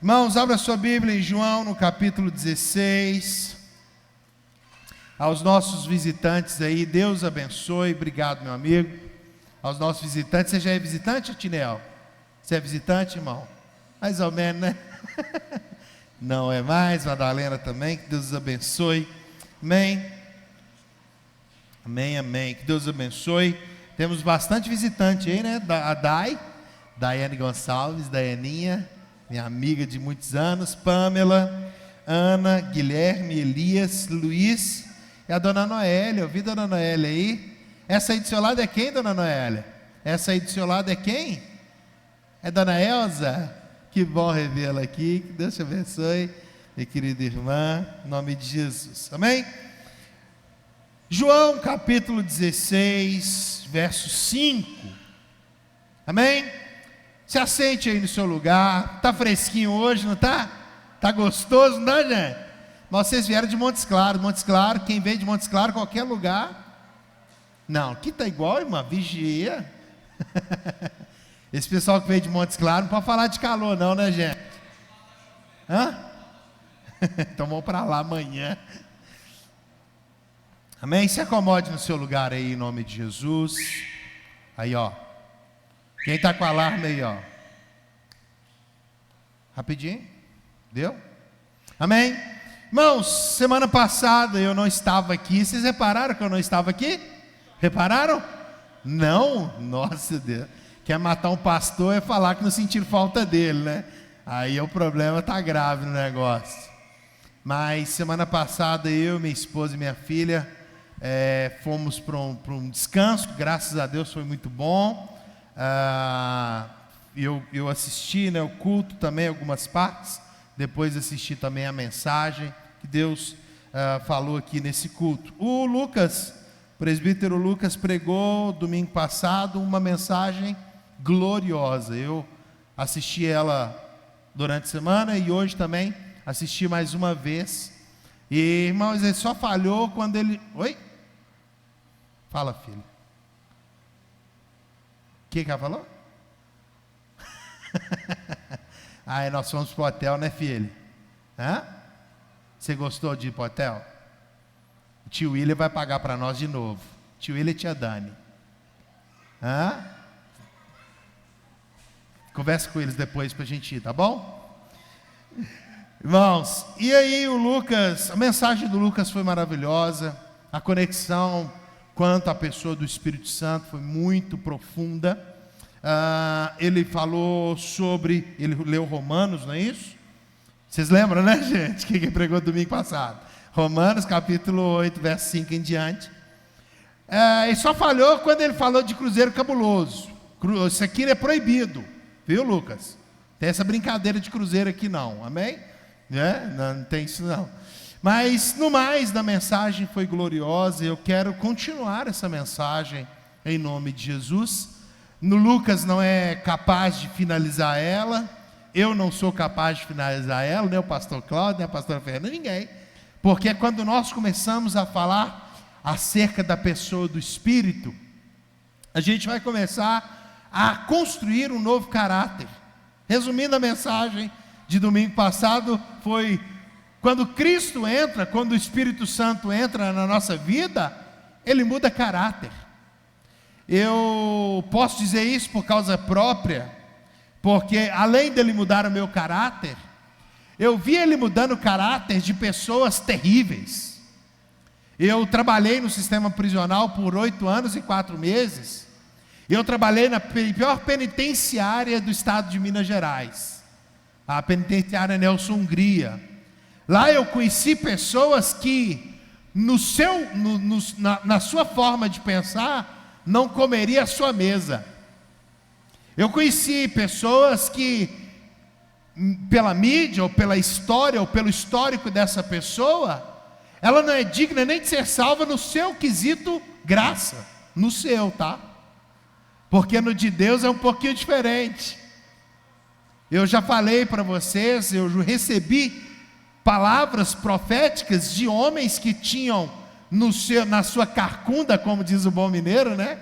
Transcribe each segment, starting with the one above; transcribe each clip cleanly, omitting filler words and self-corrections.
Irmãos, abra sua Bíblia em João, no capítulo 16. Aos nossos visitantes aí, Deus abençoe. Obrigado, meu amigo. Aos nossos visitantes. Você já é visitante, Tinel? Você é visitante, irmão? Mais ou menos, né? Não é mais. Madalena também. Que Deus os abençoe. Amém. Amém, amém. Que Deus os abençoe. Temos bastante visitante aí, né? A Daiane Gonçalves, Daianinha, minha amiga de muitos anos, Pamela, Ana, Guilherme, Elias, Luiz e a dona Noélia. Eu vi a dona Noélia aí. Essa aí do seu lado é quem, dona Noélia? Essa aí do seu lado é quem? É dona Elza? Que bom revê-la aqui. Que Deus te abençoe, minha querida irmã, em nome de Jesus. Amém? João capítulo 16, verso 5. Amém? Se assente aí no seu lugar. Está fresquinho hoje, não está? Está gostoso, não é, gente? Mas vocês vieram de Montes Claros. Montes Claros, quem veio de Montes Claros, qualquer lugar. Não, aqui está igual, irmã, vigia. Esse pessoal que veio de Montes Claros não pode falar de calor não, né, gente? Hã? Então vamos para lá amanhã. Amém? Se acomode no seu lugar aí, em nome de Jesus. Aí, ó. Quem está com alarme aí, ó? Rapidinho. Deu? Amém? Irmãos, semana passada eu não estava aqui. Vocês repararam que eu não estava aqui? Repararam? Não? Nossa Deus. Quer matar um pastor é falar que não sentiram falta dele, né? Aí o problema está grave no negócio. Mas semana passada eu, minha esposa e minha filha fomos para um descanso. Graças a Deus foi muito bom. Eu assisti, né, o culto também, algumas partes. Depois assisti também a mensagem que Deus falou aqui nesse culto. O presbítero Lucas pregou domingo passado uma mensagem gloriosa. Eu assisti ela durante a semana e hoje também assisti mais uma vez. E, irmãos, ele só falhou quando ele... Oi? Fala, filho. O que ela falou? Aí nós fomos para o hotel, né, filho? Hã? Você gostou de ir para o hotel? O tio William vai pagar para nós de novo. Tio William e tia Dani. Hã? Conversa com eles depois para a gente ir, tá bom? Irmãos, e aí a mensagem do Lucas foi maravilhosa. A conexão quanto à pessoa do Espírito Santo foi muito profunda. Ele falou ele leu Romanos, não é isso? Vocês lembram, né, gente? Que ele pregou domingo passado? Romanos capítulo 8, verso 5 em diante. Ele só falhou quando ele falou de cruzeiro cabuloso. Isso aqui é proibido, viu, Lucas? Tem essa brincadeira de cruzeiro aqui não, amém? Não tem isso não. Mas no mais da mensagem foi gloriosa. Eu quero continuar essa mensagem em nome de Jesus. No Lucas não é capaz de finalizar ela. Eu não sou capaz de finalizar ela, nem o pastor Cláudio, nem a pastora Fernanda, ninguém. Porque quando nós começamos a falar acerca da pessoa do Espírito, a gente vai começar a construir um novo caráter. Resumindo a mensagem de domingo passado, foi quando Cristo entra, quando o Espírito Santo entra na nossa vida, ele muda caráter. Eu posso dizer isso por causa própria, porque além dele mudar o meu caráter, eu vi ele mudando o caráter de pessoas terríveis. Eu trabalhei no sistema prisional por 8 anos e 4 meses. Eu trabalhei na pior penitenciária do estado de Minas Gerais, a penitenciária Nelson Hungria. Lá eu conheci pessoas que, na sua forma de pensar, não comeria a sua mesa. Eu conheci pessoas que, pela mídia, ou pela história, ou pelo histórico dessa pessoa, ela não é digna nem de ser salva no seu quesito graça. No seu, tá? Porque no de Deus é um pouquinho diferente. Eu já falei para vocês, eu recebi palavras proféticas de homens que tinham na sua carcunda, como diz o bom mineiro, né?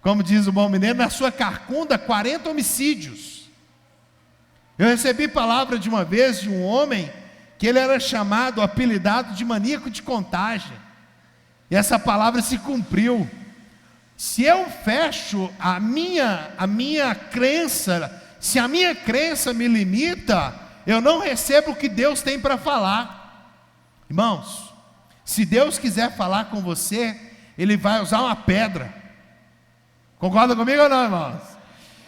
Como diz o bom mineiro, na sua carcunda 40 homicídios. Eu recebi palavra de uma vez de um homem que ele era chamado, apelidado de maníaco de contagem. E essa palavra se cumpriu. Se eu fecho a minha crença, se a minha crença me limita, eu não recebo o que Deus tem para falar. Irmãos, se Deus quiser falar com você, Ele vai usar uma pedra. Concorda comigo ou não, irmãos?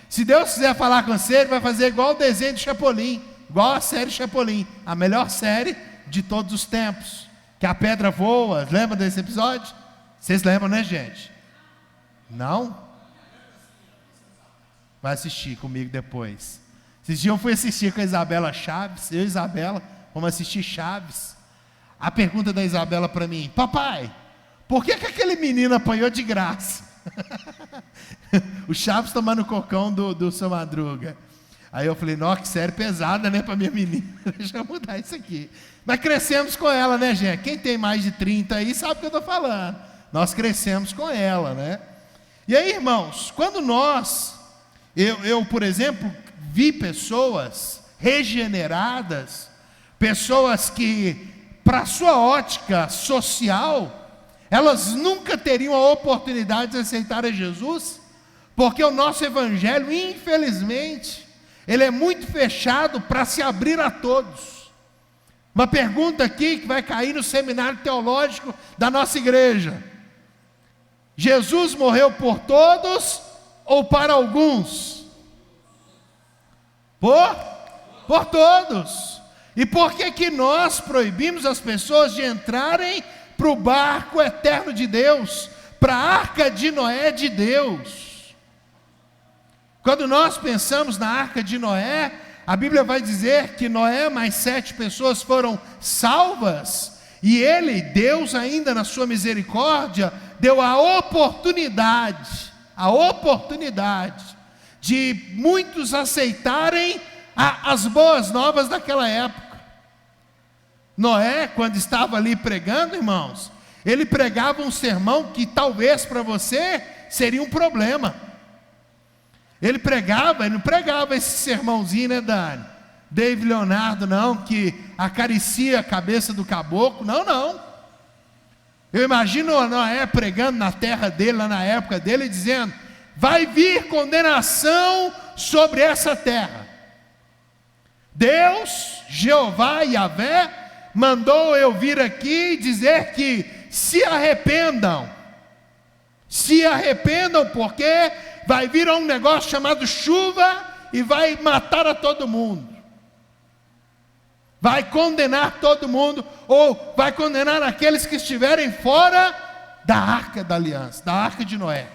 Se Deus quiser falar com você, Ele vai fazer igual o desenho de Chapolin, igual a série Chapolin, a melhor série de todos os tempos, que a pedra voa. Lembra desse episódio? Vocês lembram, né, gente? Não? Vai assistir comigo depois. Esses dias eu fui assistir com a Isabela Chaves, eu e Isabela, vamos assistir Chaves. A pergunta da Isabela para mim: papai, por que aquele menino apanhou de graça? O Chaves tomando o cocão do seu Madruga. Aí eu falei: nossa, que série pesada, né, para minha menina. Deixa eu mudar isso aqui. Mas crescemos com ela, né, gente? Quem tem mais de 30 aí sabe o que eu estou falando. Nós crescemos com ela, né? E aí, irmãos, quando eu, por exemplo, vi pessoas regeneradas, pessoas que, para a sua ótica social, elas nunca teriam a oportunidade de aceitar a Jesus, porque o nosso evangelho, infelizmente, ele é muito fechado para se abrir a todos. Uma pergunta aqui que vai cair no seminário teológico da nossa igreja: Jesus morreu por todos ou para alguns? Por todos. E por que nós proibimos as pessoas de entrarem para o barco eterno de Deus, para a arca de Noé de Deus? Quando nós pensamos na arca de Noé, a Bíblia vai dizer que Noé mais 7 pessoas foram salvas, e Deus ainda na sua misericórdia, deu a oportunidade de muitos aceitarem as boas novas daquela época. Noé, quando estava ali pregando, irmãos, ele pregava um sermão que talvez para você seria um problema. Ele não pregava esse sermãozinho, né, David Leonardo, não, que acaricia a cabeça do caboclo, não. Eu imagino Noé pregando na terra dele, lá na época dele, dizendo: vai vir condenação sobre essa terra. Deus, Jeová, Yahvé, mandou eu vir aqui dizer que se arrependam, porque vai vir um negócio chamado chuva e vai matar a todo mundo, vai condenar todo mundo, ou vai condenar aqueles que estiverem fora da arca da aliança, da arca de Noé.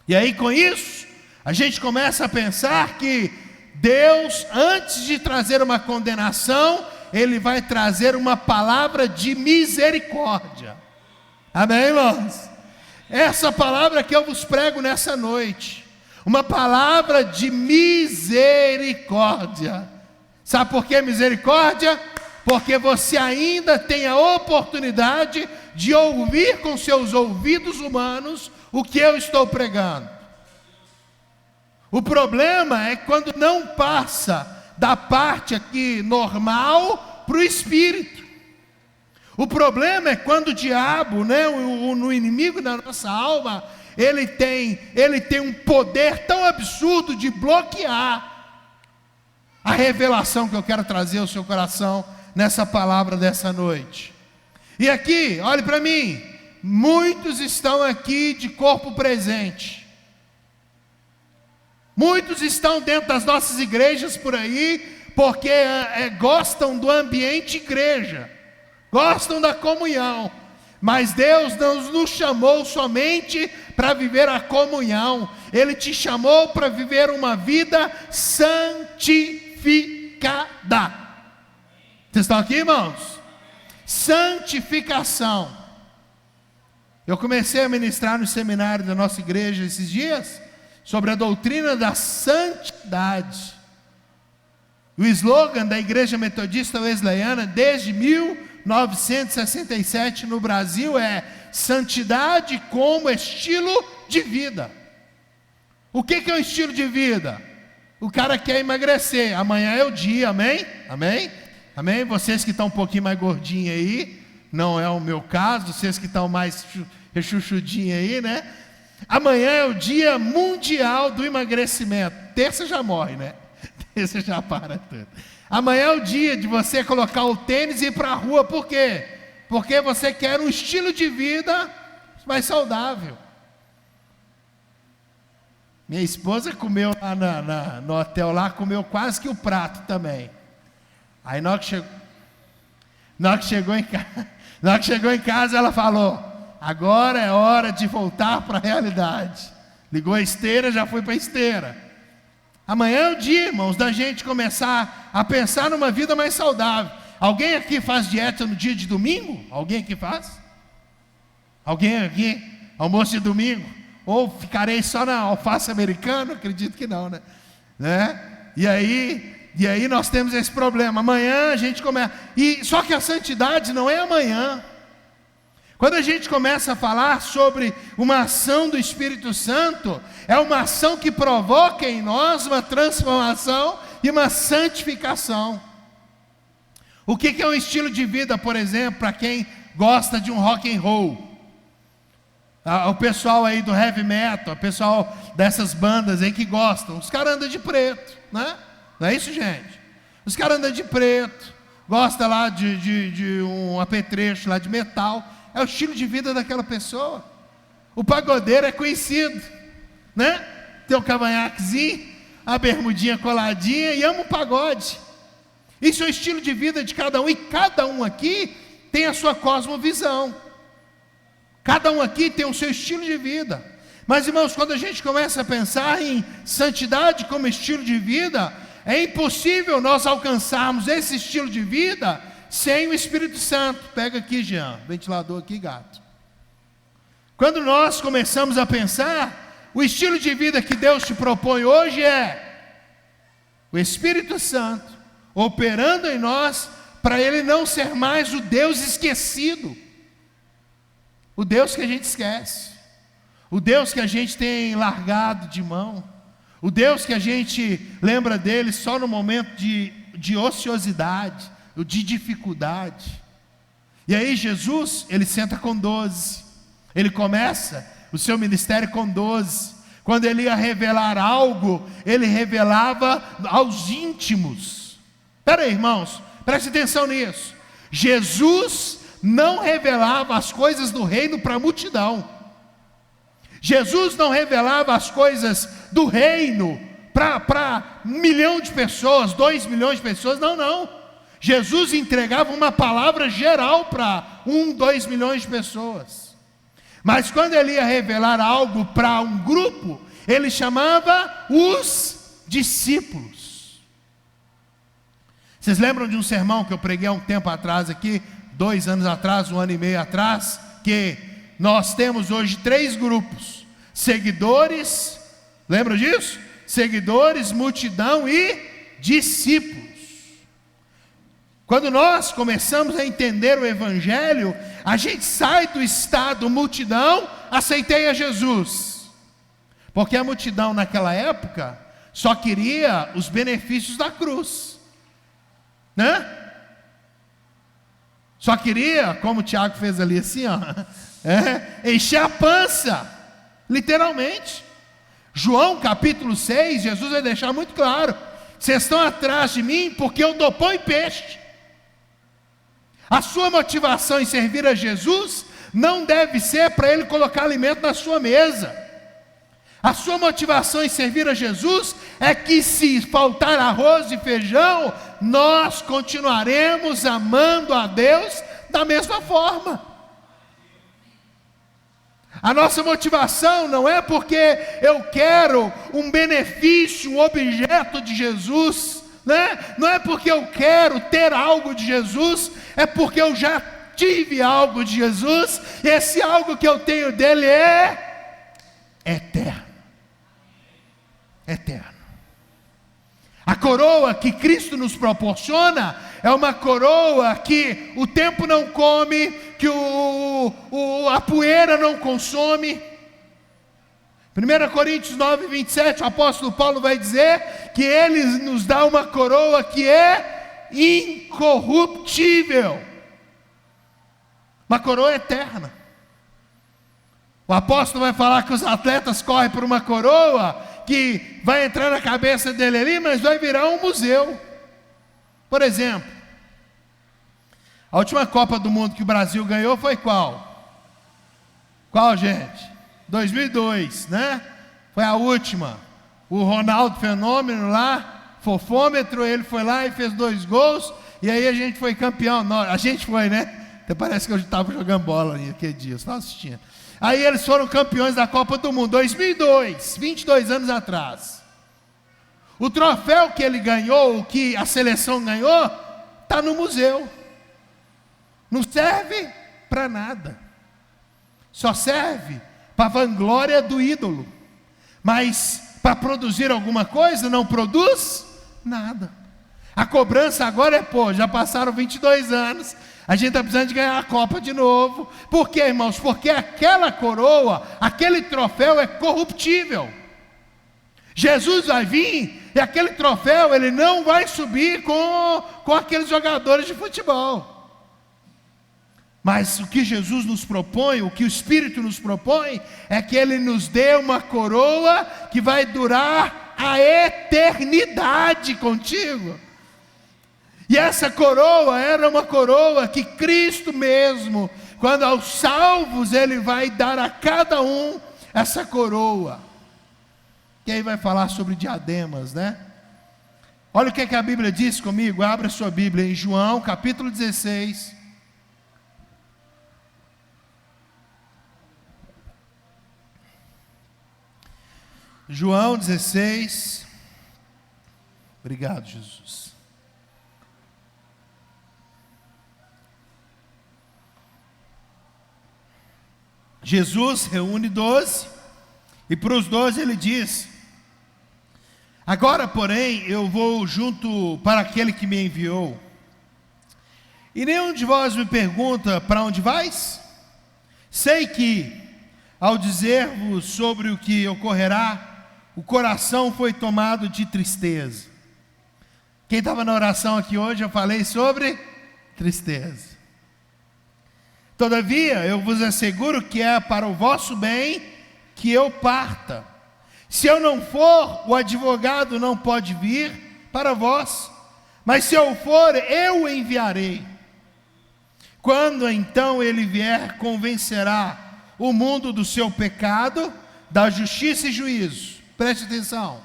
E aí, com isso, a gente começa a pensar que Deus, antes de trazer uma condenação, Ele vai trazer uma palavra de misericórdia. Amém, irmãos? Essa palavra que eu vos prego nessa noite, uma palavra de misericórdia. Sabe por que misericórdia? Porque você ainda tem a oportunidade de ouvir com seus ouvidos humanos o que eu estou pregando. O problema é quando não passa da parte aqui normal para o espírito. O problema é quando o diabo, né, o inimigo da nossa alma, ele tem um poder tão absurdo de bloquear a revelação que eu quero trazer ao seu coração nessa palavra dessa noite. E aqui, olhe para mim, muitos estão aqui de corpo presente. Muitos estão dentro das nossas igrejas por aí, porque gostam do ambiente igreja, gostam da comunhão, mas Deus não nos chamou somente para viver a comunhão, Ele te chamou para viver uma vida santificada. Vocês estão aqui, irmãos? Santificação. Eu comecei a ministrar no seminário da nossa igreja esses dias, sobre a doutrina da santidade. O slogan da Igreja Metodista Wesleyana, desde 1967 no Brasil, é santidade como estilo de vida. O que é um estilo de vida? O cara quer emagrecer, amanhã é o dia, amém? Amém? Amém? Vocês que estão um pouquinho mais gordinhos aí, não é o meu caso, vocês que estão mais rechuchudinhos aí, né? Amanhã é o dia mundial do emagrecimento. Terça já morre, né? Terça já para tudo. Amanhã é o dia de você colocar o tênis e ir para a rua, por quê? Porque você quer um estilo de vida mais saudável. Minha esposa comeu lá no hotel lá, comeu quase que o prato também. Aí na hora que chegou em casa, ela falou: agora é hora de voltar para a realidade. Ligou a esteira, já foi para a esteira. Amanhã é o dia, irmãos, da gente começar a pensar numa vida mais saudável. Alguém aqui faz dieta no dia de domingo? Alguém aqui faz? Alguém aqui? Almoço de domingo? Ou ficarei só na alface americana? Acredito que não, né? E aí nós temos esse problema. Amanhã a gente começa. Só que a santidade não é amanhã. Quando a gente começa a falar sobre uma ação do Espírito Santo, é uma ação que provoca em nós uma transformação e uma santificação. O que é um estilo de vida, por exemplo, para quem gosta de um rock and roll? O pessoal aí do heavy metal, o pessoal dessas bandas aí que gostam, os caras andam de preto, né? Não é isso, gente? Os caras andam de preto, gosta lá de um apetrecho lá de metal, é o estilo de vida daquela pessoa. O pagodeiro é conhecido, né? Tem o cavanhaquezinho, a bermudinha coladinha e ama o pagode. Isso é o estilo de vida de cada um, e cada um aqui tem a sua cosmovisão. Cada um aqui tem o seu estilo de vida. Mas, irmãos, quando a gente começa a pensar em santidade como estilo de vida, é impossível nós alcançarmos esse estilo de vida sem o Espírito Santo. Pega aqui, Jean, ventilador aqui, gato. Quando nós começamos a pensar, o estilo de vida que Deus te propõe hoje é o Espírito Santo operando em nós, para Ele não ser mais o Deus esquecido. O Deus que a gente esquece, o Deus que a gente tem largado de mão, o Deus que a gente lembra dele só no momento de ociosidade, de dificuldade. E aí Jesus, ele senta com 12, ele começa o seu ministério com 12, quando ele ia revelar algo, ele revelava aos íntimos. Espera aí, irmãos, preste atenção nisso. Jesus não revelava as coisas do reino para a multidão. Jesus não revelava as coisas do reino para 1 milhão de pessoas, 2 milhões de pessoas, não. Jesus entregava uma palavra geral para 1, 2 milhões de pessoas. Mas quando ele ia revelar algo para um grupo, ele chamava os discípulos. Vocês lembram de um sermão que eu preguei há um tempo atrás aqui, 2 anos atrás, 1 ano e meio atrás, que nós temos hoje 3 grupos: seguidores, lembra disso? Seguidores, multidão e discípulos. Quando nós começamos a entender o Evangelho, a gente sai do estado multidão, aceitei a Jesus, porque a multidão naquela época só queria os benefícios da cruz, né? Só queria, como o Tiago fez ali assim, ó, encher a pança, literalmente. João capítulo 6, Jesus vai deixar muito claro: vocês estão atrás de mim porque eu dou pão e peixe. A sua motivação em servir a Jesus não deve ser para Ele colocar alimento na sua mesa. A sua motivação em servir a Jesus é que, se faltar arroz e feijão, nós continuaremos amando a Deus da mesma forma. A nossa motivação não é porque eu quero um benefício, um objeto de Jesus, né? Não é porque eu quero ter algo de Jesus, é porque eu já tive algo de Jesus, e esse algo que eu tenho dele é eterno. Eterno. A coroa que Cristo nos proporciona é uma coroa que o tempo não come, que a poeira não consome. 1 Coríntios 9, 27, o apóstolo Paulo vai dizer que Ele nos dá uma coroa que é incorruptível, uma coroa eterna. O apóstolo vai falar que os atletas correm por uma coroa que vai entrar na cabeça dele ali, mas vai virar um museu. Por exemplo, a última Copa do Mundo que o Brasil ganhou foi qual? Qual, gente? 2002, né? Foi a última. O Ronaldo Fenômeno lá, fofômetro, ele foi lá e fez 2 gols, e aí a gente foi campeão. Não, a gente foi, né? Até parece que eu estava jogando bola ali aquele dia, eu estava assistindo. Aí eles foram campeões da Copa do Mundo, 2002, 22 anos atrás. O troféu que ele ganhou, o que a seleção ganhou, está no museu. Não serve para nada. Só serve para a vanglória do ídolo. Mas para produzir alguma coisa, não produz nada. A cobrança agora é, já passaram 22 anos, a gente está precisando de ganhar a Copa de novo. Por quê, irmãos? Porque aquela coroa, aquele troféu é corruptível. Jesus vai vir e aquele troféu, ele não vai subir com aqueles jogadores de futebol. Mas o que Jesus nos propõe, o que o Espírito nos propõe, é que Ele nos dê uma coroa que vai durar a eternidade contigo. E essa coroa era uma coroa que Cristo mesmo, quando aos salvos, Ele vai dar a cada um essa coroa. Que aí vai falar sobre diademas, né? Olha o que a Bíblia diz comigo, abra a sua Bíblia em João, capítulo 16. João 16, obrigado, Jesus. Jesus reúne 12, e para os 12 ele diz: agora, porém, eu vou junto para aquele que me enviou, e nenhum de vós me pergunta: para onde vais? Sei que, ao dizer-vos sobre o que ocorrerá, o coração foi tomado de tristeza. Quem estava na oração aqui hoje, eu falei sobre tristeza. Todavia, eu vos asseguro que é para o vosso bem que eu parta. Se eu não for, o advogado não pode vir para vós, mas se eu for, eu o enviarei. Quando então ele vier, convencerá o mundo do seu pecado, da justiça e juízo. Preste atenção.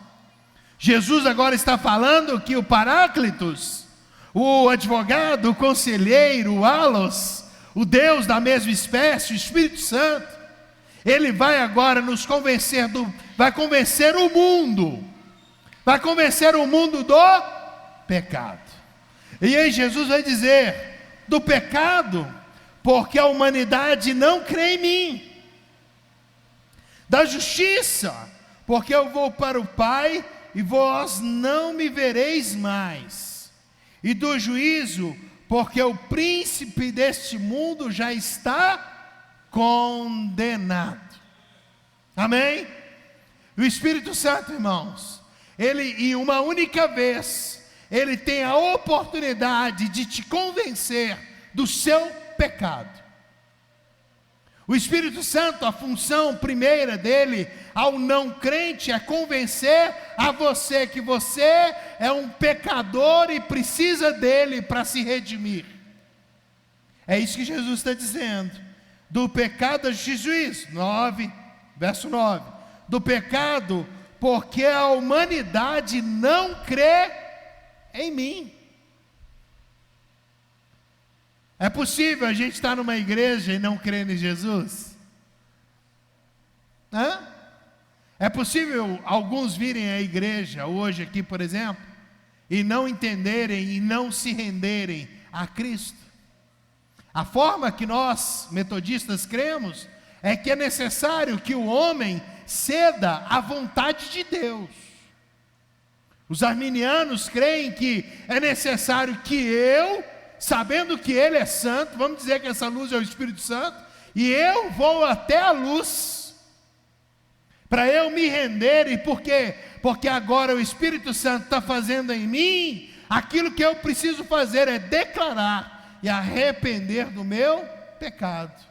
Jesus agora está falando que o Paráclitos, o advogado, o conselheiro, o Alos, o Deus da mesma espécie, o Espírito Santo, ele vai agora nos convencer, vai convencer o mundo do pecado. E aí Jesus vai dizer, do pecado, porque a humanidade não crê em mim. Da justiça, porque eu vou para o Pai e vós não me vereis mais. E do juízo, porque o príncipe deste mundo já está condenado. Amém? O Espírito Santo, irmãos, ele em uma única vez, ele tem a oportunidade de te convencer do seu pecado. O Espírito Santo, a função primeira dele ao não crente é convencer a você que você é um pecador e precisa dele para se redimir. É isso que Jesus está dizendo. Do pecado a justiça e juízo. 9, verso 9. Do pecado, porque a humanidade não crê em mim. É possível a gente estar numa igreja e não crer em Jesus? É possível alguns virem à igreja hoje aqui, por exemplo, e não entenderem e não se renderem a Cristo? A forma que nós, metodistas, cremos é que é necessário que o homem ceda à vontade de Deus. Os arminianos creem que é necessário que eu, sabendo que Ele é santo, vamos dizer que essa luz é o Espírito Santo, e eu vou até a luz. para eu me render. E por quê? Porque agora o Espírito Santo está fazendo em mim aquilo que eu preciso fazer, é declarar e arrepender do meu pecado.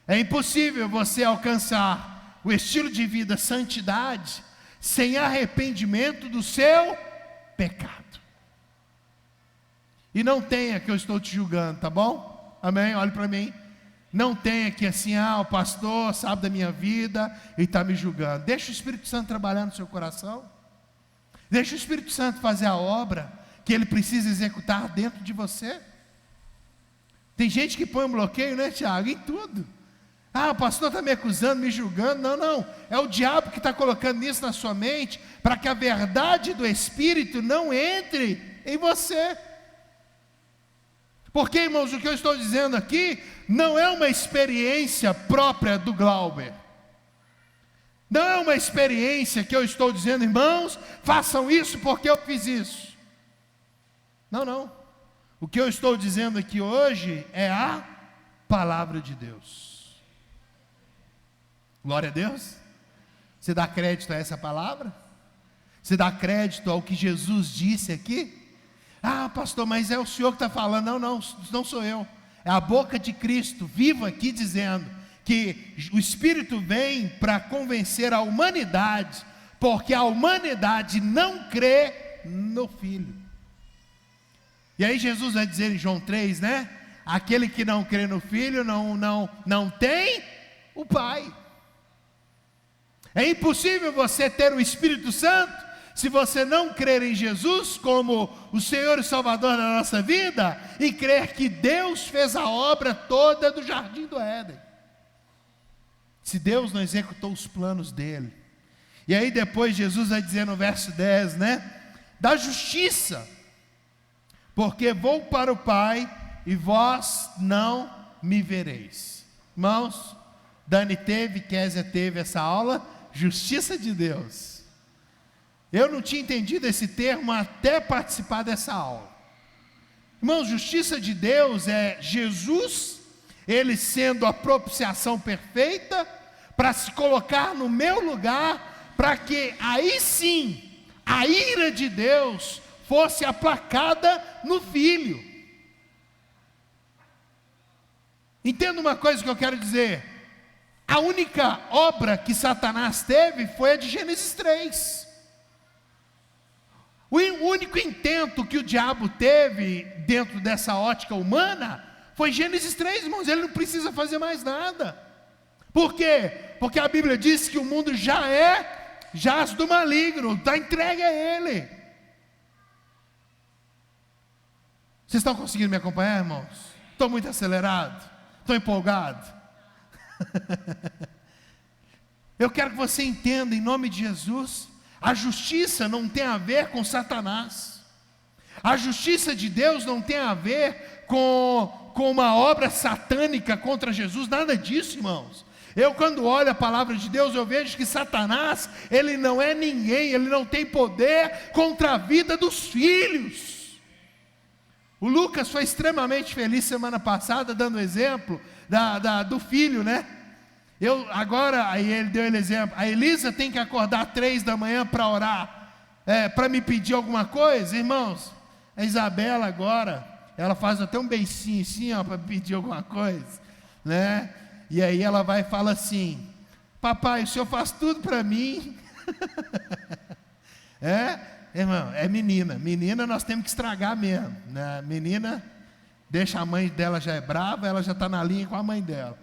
É impossível você alcançar o estilo de vida santidade sem arrependimento do seu pecado. E não tenha que eu estou te julgando, tá bom? Amém? Olhe para mim. Não tenha que assim, o pastor sabe da minha vida e está me julgando. Deixa o Espírito Santo trabalhar no seu coração. Deixa o Espírito Santo fazer a obra que ele precisa executar dentro de você. Tem gente que põe um bloqueio, né, Tiago? Em tudo. O pastor está me acusando, me julgando. Não, não. É o diabo que está colocando isso na sua mente para que a verdade do Espírito não entre em você. Porque, irmãos, o que eu estou dizendo aqui não é uma experiência própria do Glauber. Não é uma experiência que eu estou dizendo, irmãos, façam isso porque eu fiz isso. Não, não. O que eu estou dizendo aqui hoje é a palavra de Deus. Glória a Deus. Você dá crédito a essa palavra? Você dá crédito ao que Jesus disse aqui? Pastor, mas é o senhor que está falando. Não, não, não sou eu. É a boca de Cristo, vivo aqui dizendo que o Espírito vem para convencer a humanidade, porque a humanidade não crê no Filho. E aí Jesus vai dizer em João 3, né? Aquele que não crê no Filho não tem o Pai. É impossível você ter o Espírito Santo se você não crer em Jesus como o Senhor e Salvador da nossa vida, e crer que Deus fez a obra toda do jardim do Éden. Se Deus não executou os planos dele. E aí depois Jesus vai dizer no verso 10, né? Da justiça, porque vou para o Pai e vós não me vereis. Irmãos, Dani teve, Kézia teve essa aula, justiça de Deus. Eu não tinha entendido esse termo até participar dessa aula. Irmãos, justiça de Deus é Jesus, ele sendo a propiciação perfeita, para se colocar no meu lugar, para que aí sim, a ira de Deus fosse aplacada no Filho. Entenda uma coisa que eu quero dizer. A única obra que Satanás teve foi a de Gênesis 3. O único intento que o diabo teve dentro dessa ótica humana foi Gênesis 3, irmãos. Ele não precisa fazer mais nada. Por quê? Porque a Bíblia diz que o mundo jaz do maligno, está entregue a ele. Vocês estão conseguindo me acompanhar, irmãos? Estou muito acelerado? Estou empolgado? Eu quero que você entenda, em nome de Jesus, a justiça não tem a ver com Satanás. A justiça de Deus não tem a ver com uma obra satânica contra Jesus, nada disso, irmãos. Eu, quando olho a palavra de Deus, eu vejo que Satanás, ele não é ninguém, ele não tem poder contra a vida dos filhos. O Lucas foi extremamente feliz semana passada, dando exemplo do filho, né? Aí ele deu exemplo. A Elisa tem que acordar 3 da manhã para orar, para me pedir alguma coisa, irmãos. A Isabela agora, ela faz até um beicinho assim, para pedir alguma coisa, né? E aí ela vai e fala assim: papai, o senhor faz tudo para mim. Irmão, é menina nós temos que estragar mesmo, né? Menina, deixa a mãe dela já é brava, ela já está na linha com a mãe dela.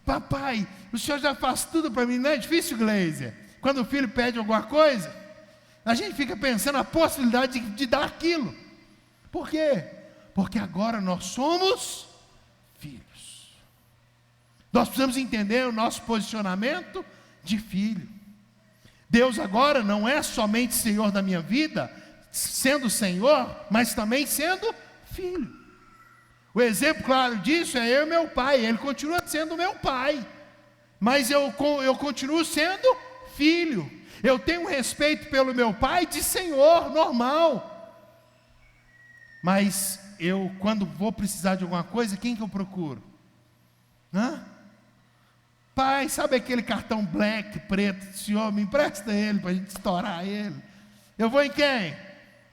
Papai, o senhor já faz tudo para mim. Não é difícil, Gleiser? Quando o filho pede alguma coisa, a gente fica pensando a possibilidade de dar aquilo. Por quê? Porque agora nós somos filhos. Nós precisamos entender o nosso posicionamento de filho. Deus agora não é somente Senhor da minha vida, sendo Senhor, mas também sendo filho. O exemplo claro disso é eu e meu pai. Ele continua sendo meu pai, mas eu continuo sendo filho. Eu tenho um respeito pelo meu pai de Senhor, normal. Mas eu, quando vou precisar de alguma coisa, quem que eu procuro? Pai, papai, sabe aquele cartão black, preto, senhor, me empresta ele para a gente estourar ele. Eu vou em quem?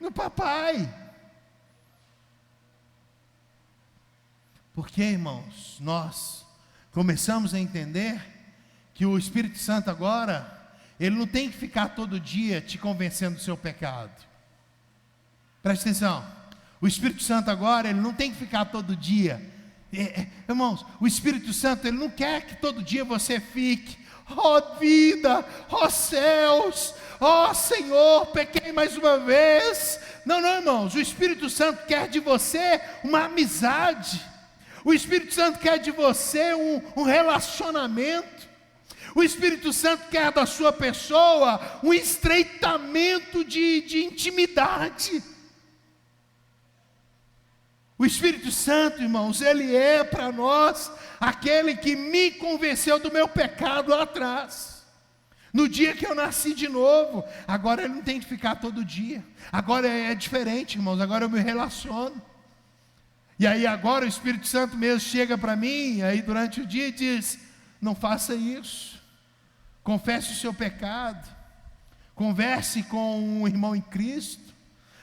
No papai. Porque, irmãos, nós começamos a entender que o Espírito Santo agora, ele não tem que ficar todo dia te convencendo do seu pecado. Preste atenção. O Espírito Santo agora, ele não tem que ficar todo dia. Irmãos, o Espírito Santo, ele não quer que todo dia você fique, ó vida, ó céus, ó Senhor, pequei mais uma vez. Não, irmãos, o Espírito Santo quer de você uma amizade. O Espírito Santo quer de você um relacionamento. O Espírito Santo quer da sua pessoa um estreitamento de intimidade. O Espírito Santo, irmãos, ele é para nós aquele que me convenceu do meu pecado lá atrás. No dia que eu nasci de novo. Agora ele não tem que ficar todo dia. Agora é diferente, irmãos, agora eu me relaciono. E aí agora o Espírito Santo mesmo chega para mim, aí durante o dia e diz: não faça isso. Confesse o seu pecado. Converse com um irmão em Cristo.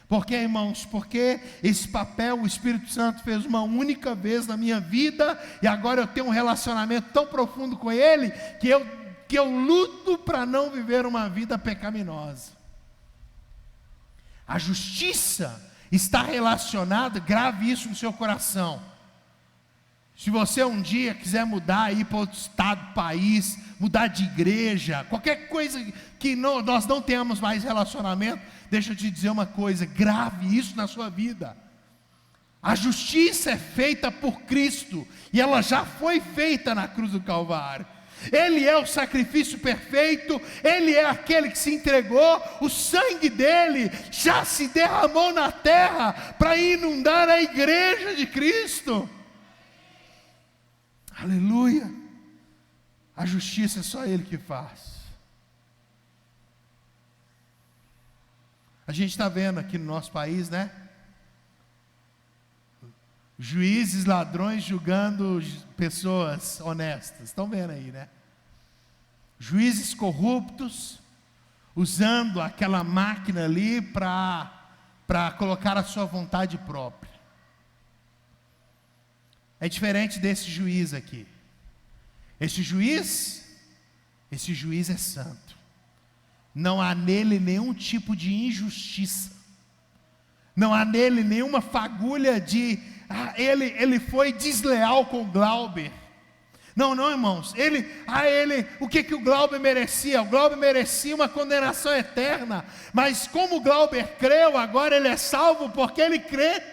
Por quê, irmãos? Porque esse papel o Espírito Santo fez uma única vez na minha vida, e agora eu tenho um relacionamento tão profundo com Ele, que eu luto para não viver uma vida pecaminosa. A justiça está relacionada, grave isso no seu coração. Se você um dia quiser mudar, ir para outro estado, país, mudar de igreja, qualquer coisa que nós não tenhamos mais relacionamento, deixa eu te dizer uma coisa, grave isso na sua vida. A justiça é feita por Cristo, e ela já foi feita na cruz do Calvário. Ele é o sacrifício perfeito, Ele é aquele que se entregou, o sangue dele já se derramou na terra para inundar a igreja de Cristo. Aleluia. A justiça é só Ele que faz. A gente está vendo aqui no nosso país, né? Juízes, ladrões julgando pessoas honestas. Estão vendo aí, né? Juízes corruptos usando aquela máquina ali para colocar a sua vontade própria. É diferente desse juiz aqui. Esse juiz é santo. Não há nele nenhum tipo de injustiça. Não há nele nenhuma fagulha de ele foi desleal com o Glauber. Não, irmãos. O que o Glauber merecia? O Glauber merecia uma condenação eterna. Mas como o Glauber creu, agora ele é salvo porque ele crê.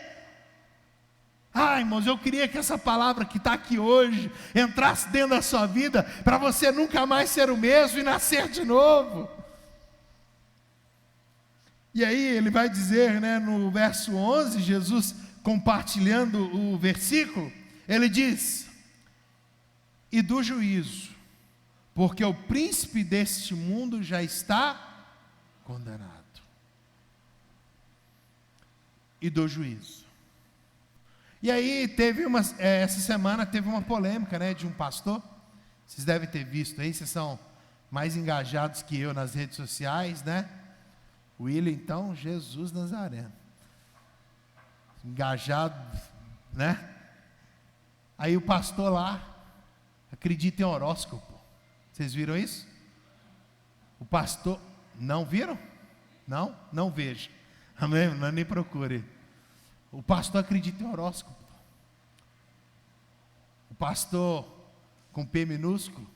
Irmãos, eu queria que essa palavra que está aqui hoje entrasse dentro da sua vida, para você nunca mais ser o mesmo e nascer de novo. E aí ele vai dizer, né, no verso 11, Jesus compartilhando o versículo, ele diz: e do juízo, porque o príncipe deste mundo já está condenado. E do juízo. E aí essa semana teve uma polêmica, né, de um pastor. Vocês devem ter visto aí, vocês são mais engajados que eu nas redes sociais, né? William, então, Jesus Nazareno. Engajado, né? Aí o pastor lá acredita em horóscopo. Vocês viram isso? O pastor, não viram? Não vejo. Amém? Não, nem procure. O pastor acredita em horóscopo. O pastor com P minúsculo,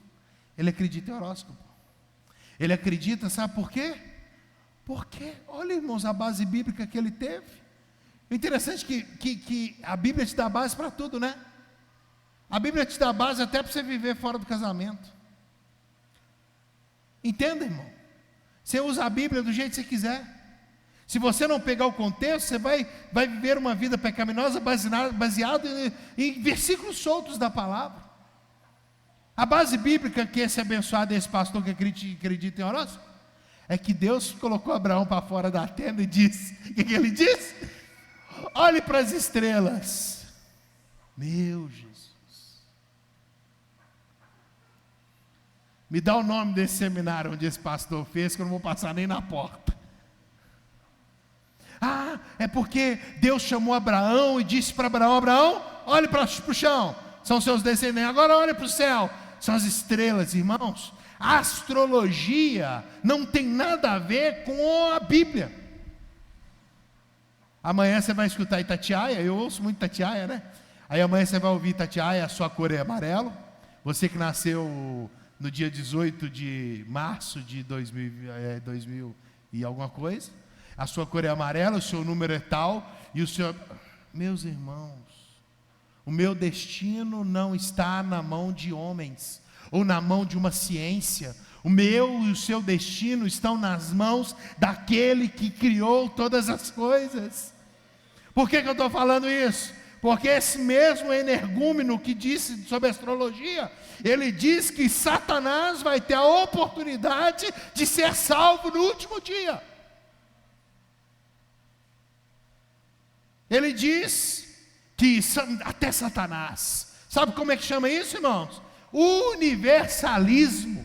ele acredita em horóscopo. Ele acredita, sabe por quê? Porque, olha, irmãos, a base bíblica que ele teve. O interessante é que a Bíblia te dá base para tudo, né? A Bíblia te dá base até para você viver fora do casamento. Entenda, irmão? Você usa a Bíblia do jeito que você quiser. Se você não pegar o contexto, você vai viver uma vida pecaminosa baseado em versículos soltos da palavra. A base bíblica que esse abençoado, esse pastor que acredita em horóscopo, é que Deus colocou Abraão para fora da tenda e disse, o que ele disse? Olhe para as estrelas. Meu Jesus. Me dá o nome desse seminário onde esse pastor fez, que eu não vou passar nem na porta. Ah, é porque Deus chamou Abraão e disse para Abraão: Abraão, olhe para o chão, são seus descendentes. Agora olhe para o céu, são as estrelas. Irmãos, a astrologia não tem nada a ver com a Bíblia. Amanhã você vai escutar Itatiaia, eu ouço muito Itatiaia, né? Aí amanhã você vai ouvir Itatiaia, a sua cor é amarelo. Você que nasceu no dia 18 de março de 2000 e alguma coisa, a sua cor é amarela, o seu número é tal, e o seu... Meus irmãos, o meu destino não está na mão de homens, ou na mão de uma ciência. O meu e o seu destino estão nas mãos daquele que criou todas as coisas. Por que eu estou falando isso? Porque esse mesmo energúmeno que disse sobre astrologia, ele diz que Satanás vai ter a oportunidade de ser salvo no último dia. Ele diz que até Satanás, sabe como é que chama isso, irmãos? Universalismo.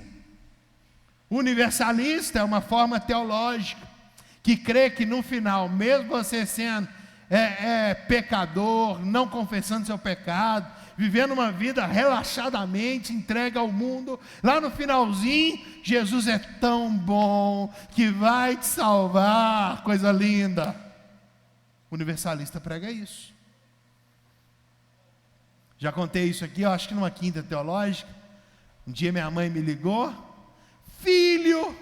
Universalista é uma forma teológica que crê que no final, mesmo você sendo pecador, não confessando seu pecado, vivendo uma vida relaxadamente, entregue ao mundo, lá no finalzinho, Jesus é tão bom que vai te salvar, coisa linda. O universalista prega isso. Já contei isso aqui, eu acho que numa quinta teológica. Um dia minha mãe me ligou: filho,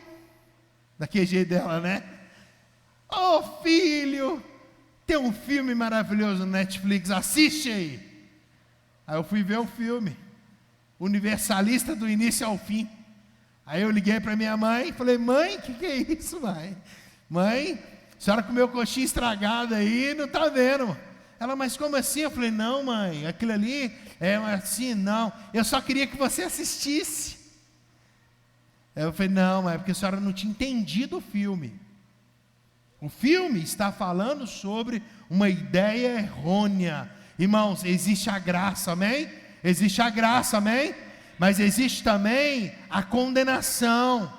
daquele jeito dela, né? Ô filho, tem um filme maravilhoso no Netflix, assiste aí. Aí eu fui ver o filme, Universalista do início ao fim. Aí eu liguei para minha mãe e falei: mãe, o que é isso, mãe? Mãe, a senhora comeu coxinha estragada aí, não está vendo. Ela: mas como assim? Eu falei: não, mãe, aquilo ali é assim, não. Eu só queria que você assistisse. Eu falei: não, mas é porque a senhora não tinha entendido o filme. O filme está falando sobre uma ideia errônea. Irmãos, existe a graça, amém? Existe a graça, amém? Mas existe também a condenação.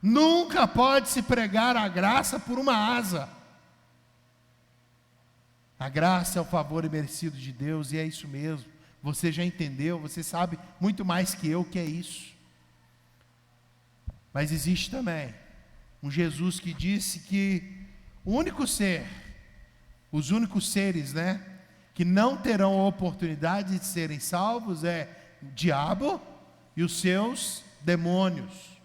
Nunca pode se pregar a graça por uma asa. A graça é o favor imerecido de Deus, e é isso mesmo. Você já entendeu, você sabe muito mais que eu o que é isso. Mas existe também um Jesus que disse que o único ser, os únicos seres, né, que não terão a oportunidade de serem salvos é o diabo e os seus demônios.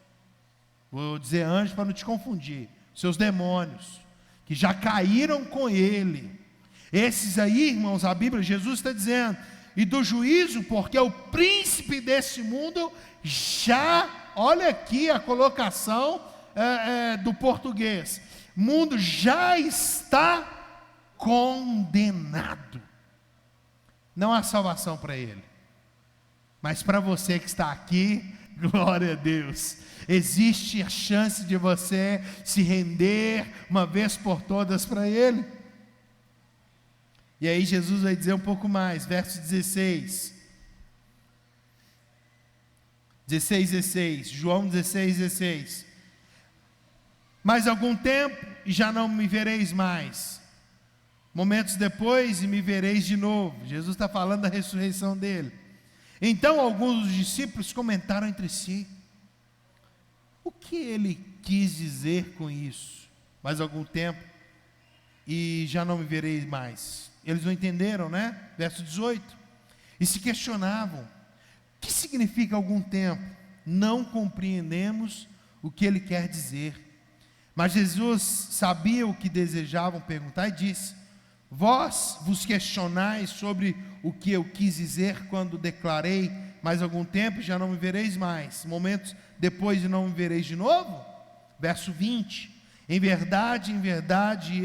Vou dizer anjos para não te confundir. Seus demônios, que já caíram com ele. Esses aí, irmãos, a Bíblia, Jesus está dizendo, e do juízo, porque o príncipe desse mundo já, olha aqui a colocação do português, mundo já está condenado. Não há salvação para ele, mas para você que está aqui, glória a Deus, existe a chance de você se render uma vez por todas para ele. E aí Jesus vai dizer um pouco mais, verso 16, João 16. Mais algum tempo e já não me vereis mais. Momentos depois e me vereis de novo. Jesus está falando da ressurreição dele. Então alguns dos discípulos comentaram entre si: o que ele quis dizer com isso? Mais algum tempo e já não me vereis mais. Eles não entenderam, né? Verso 18. E se questionavam: o que significa algum tempo? Não compreendemos o que ele quer dizer. Mas Jesus sabia o que desejavam perguntar e disse: vós vos questionais sobre o que eu quis dizer quando declarei: mais algum tempo e já não me vereis mais, momentos depois de não me vereis de novo? Verso 20. Em verdade,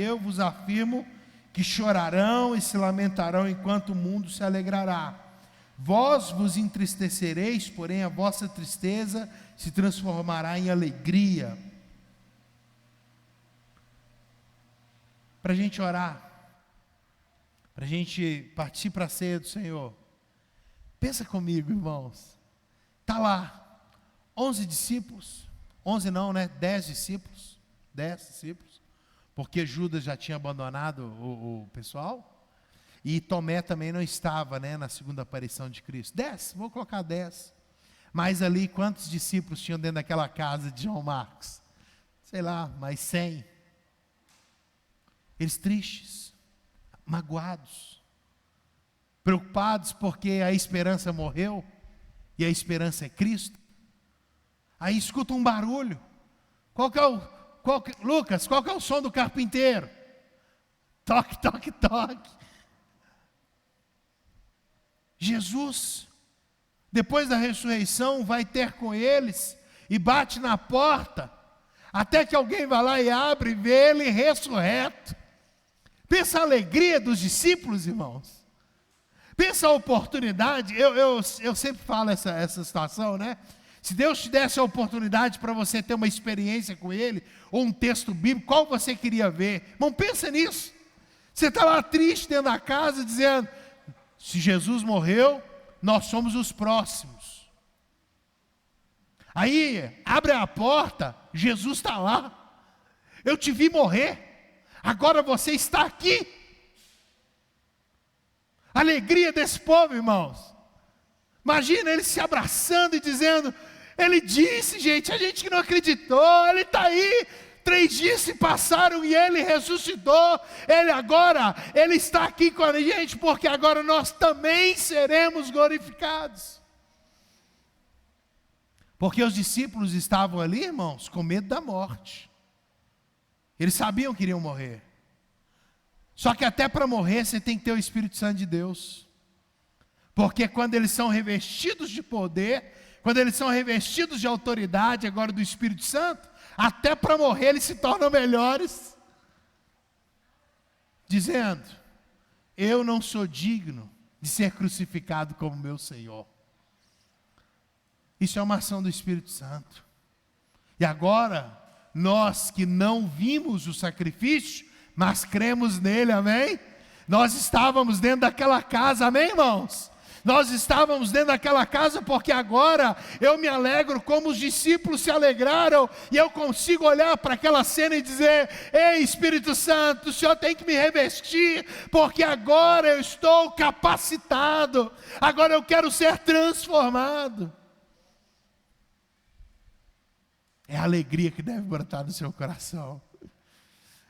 eu vos afirmo que chorarão e se lamentarão enquanto o mundo se alegrará. Vós vos entristecereis, porém a vossa tristeza se transformará em alegria. Para a gente orar, para a gente partir para a ceia do Senhor, pensa comigo, irmãos. Está lá, 11 discípulos, 11 não, né? 10 discípulos, 10 discípulos, porque Judas já tinha abandonado o pessoal, e Tomé também não estava, né, na segunda aparição de Cristo. 10, vou colocar 10. Mas ali, quantos discípulos tinham dentro daquela casa de João Marcos? Sei lá, mais 100. Eles tristes, magoados, preocupados porque a esperança morreu, e a esperança é Cristo. Aí escuta um barulho. Lucas, qual que é o som do carpinteiro? Toque, toque, toque. Jesus, depois da ressurreição, vai ter com eles e bate na porta, até que alguém vai lá e abre e vê ele ressurreto. Pensa a alegria dos discípulos, irmãos. Pensa a oportunidade. Eu sempre falo essa situação, né? Se Deus te desse a oportunidade para você ter uma experiência com Ele, ou um texto bíblico, qual você queria ver? Irmão, pensa nisso. Você está lá triste dentro da casa, dizendo, se Jesus morreu, nós somos os próximos. Aí, abre a porta, Jesus está lá. Eu te vi morrer, agora você está aqui. Alegria desse povo, irmãos. Imagina ele se abraçando e dizendo, ele disse, gente, a gente que não acreditou, ele está aí. 3 dias se passaram e ele ressuscitou. Ele está aqui com a gente, porque agora nós também seremos glorificados. Porque os discípulos estavam ali, irmãos, com medo da morte. Eles sabiam que iriam morrer. Só que até para morrer você tem que ter o Espírito Santo de Deus. Porque quando eles são revestidos de poder, quando eles são revestidos de autoridade agora do Espírito Santo, até para morrer eles se tornam melhores. Dizendo, eu não sou digno de ser crucificado como meu Senhor. Isso é uma ação do Espírito Santo. E agora, nós que não vimos o sacrifício, mas cremos nele, amém? Nós estávamos dentro daquela casa, amém, irmãos? Nós estávamos dentro daquela casa porque agora eu me alegro como os discípulos se alegraram, e eu consigo olhar para aquela cena e dizer, ei Espírito Santo, o Senhor tem que me revestir, porque agora eu estou capacitado, agora eu quero ser transformado. É a alegria que deve brotar no seu coração.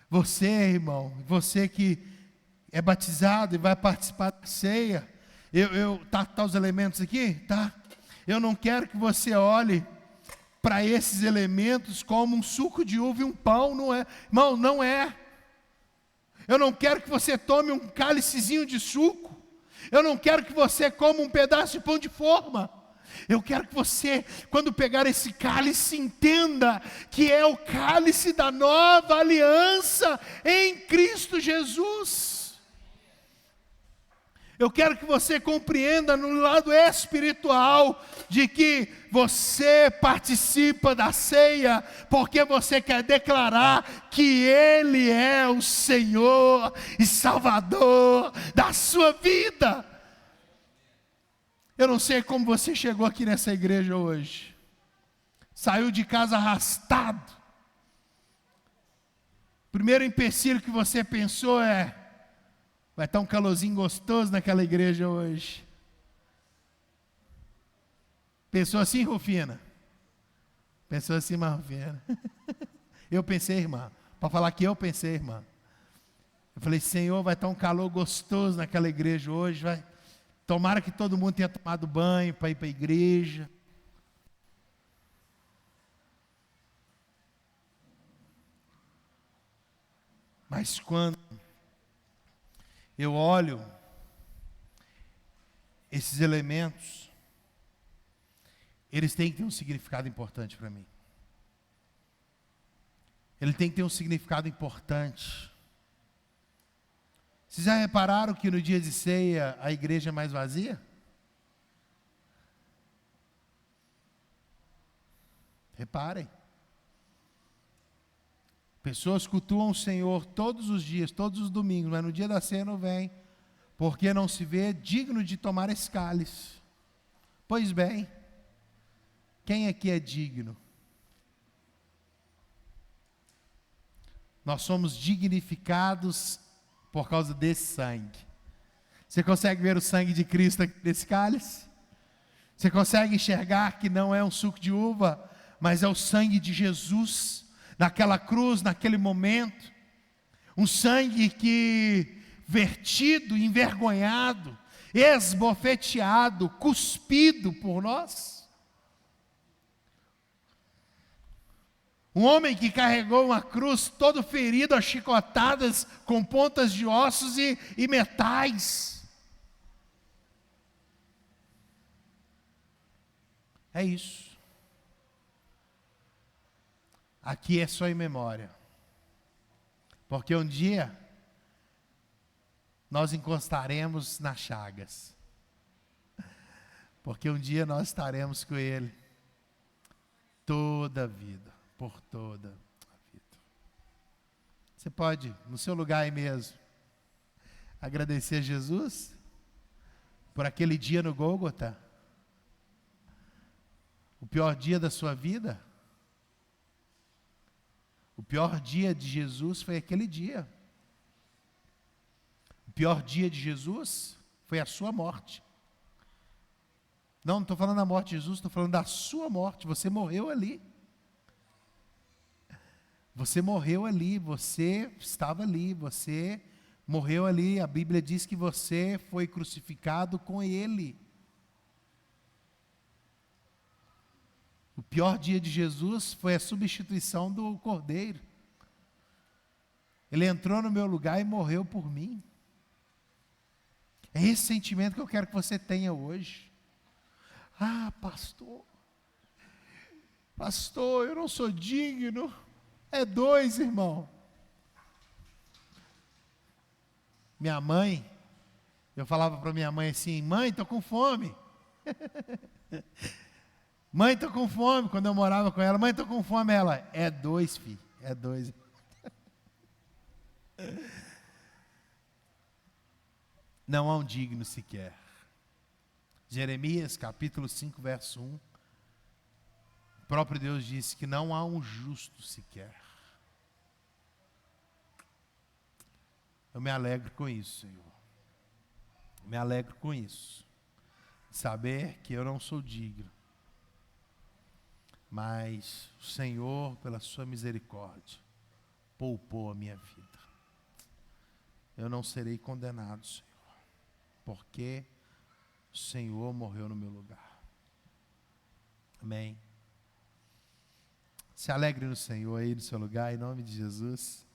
Você, irmão, você que é batizado e vai participar da ceia, tá os elementos aqui? Tá. Eu não quero que você olhe para esses elementos como um suco de uva e um pão, não é. Irmão, não é. Eu não quero que você tome um cálicezinho de suco. Eu não quero que você coma um pedaço de pão de forma. Eu quero que você, quando pegar esse cálice, entenda que é o cálice da nova aliança em Cristo Jesus. Eu quero que você compreenda no lado espiritual de que você participa da ceia porque você quer declarar que Ele é o Senhor e Salvador da sua vida. Eu não sei como você chegou aqui nessa igreja hoje. Saiu de casa arrastado. Primeiro empecilho que você pensou é, vai estar um calorzinho gostoso naquela igreja hoje. Pensou assim, Rufina? Pensou assim, irmã Rufina? Eu pensei, irmã. Para falar que eu pensei, irmã. Eu falei, Senhor, vai estar um calor gostoso naquela igreja hoje. Tomara que todo mundo tenha tomado banho para ir para a igreja. Mas quando eu olho esses elementos, eles têm que ter um significado importante para mim. Ele tem que ter um significado importante. Vocês já repararam que no dia de ceia a igreja é mais vazia? Reparem. Pessoas cultuam o Senhor todos os dias, todos os domingos, mas no dia da ceia não vem, porque não se vê digno de tomar esse cálice. Pois bem, Quem aqui é digno? Nós somos dignificados por causa desse sangue. Você consegue ver o sangue de Cristo aqui nesse cálice? Você consegue enxergar que não é um suco de uva, mas é o sangue de Jesus, naquela cruz, naquele momento. Um sangue que, vertido, envergonhado, esbofeteado, cuspido por nós. Um homem que carregou uma cruz todo ferido, a chicotadas, com pontas de ossos e metais. É isso. Aqui é só em memória. Porque um dia nós encostaremos nas chagas. Porque um dia nós estaremos com Ele toda a vida, por toda a vida. Você pode, no seu lugar aí mesmo, agradecer a Jesus por aquele dia no Gólgota, o pior dia da sua vida. O pior dia de Jesus foi aquele dia. O pior dia de Jesus foi a sua morte. Não estou falando da morte de Jesus, estou falando da sua morte. Você morreu ali. Você morreu ali, você estava ali, você morreu ali. A Bíblia diz que você foi crucificado com Ele. O pior dia de Jesus foi a substituição do Cordeiro. Ele entrou no meu lugar e morreu por mim. É esse sentimento que eu quero que você tenha hoje. Ah, pastor, eu não sou digno. É dois, irmão. Minha mãe, eu falava para minha mãe assim: mãe, estou com fome. Mãe, estou com fome. Quando eu morava com ela, mãe, estou com fome. Ela, é dois, filho, é dois. Não há um digno sequer. Jeremias capítulo 5, verso 1. O próprio Deus disse que não há um justo sequer. Eu me alegro com isso, Senhor. Eu me alegro com isso. Saber que eu não sou digno. Mas o Senhor, pela sua misericórdia, poupou a minha vida. Eu não serei condenado, Senhor, porque o Senhor morreu no meu lugar. Amém. Se alegre no Senhor aí no seu lugar, em nome de Jesus.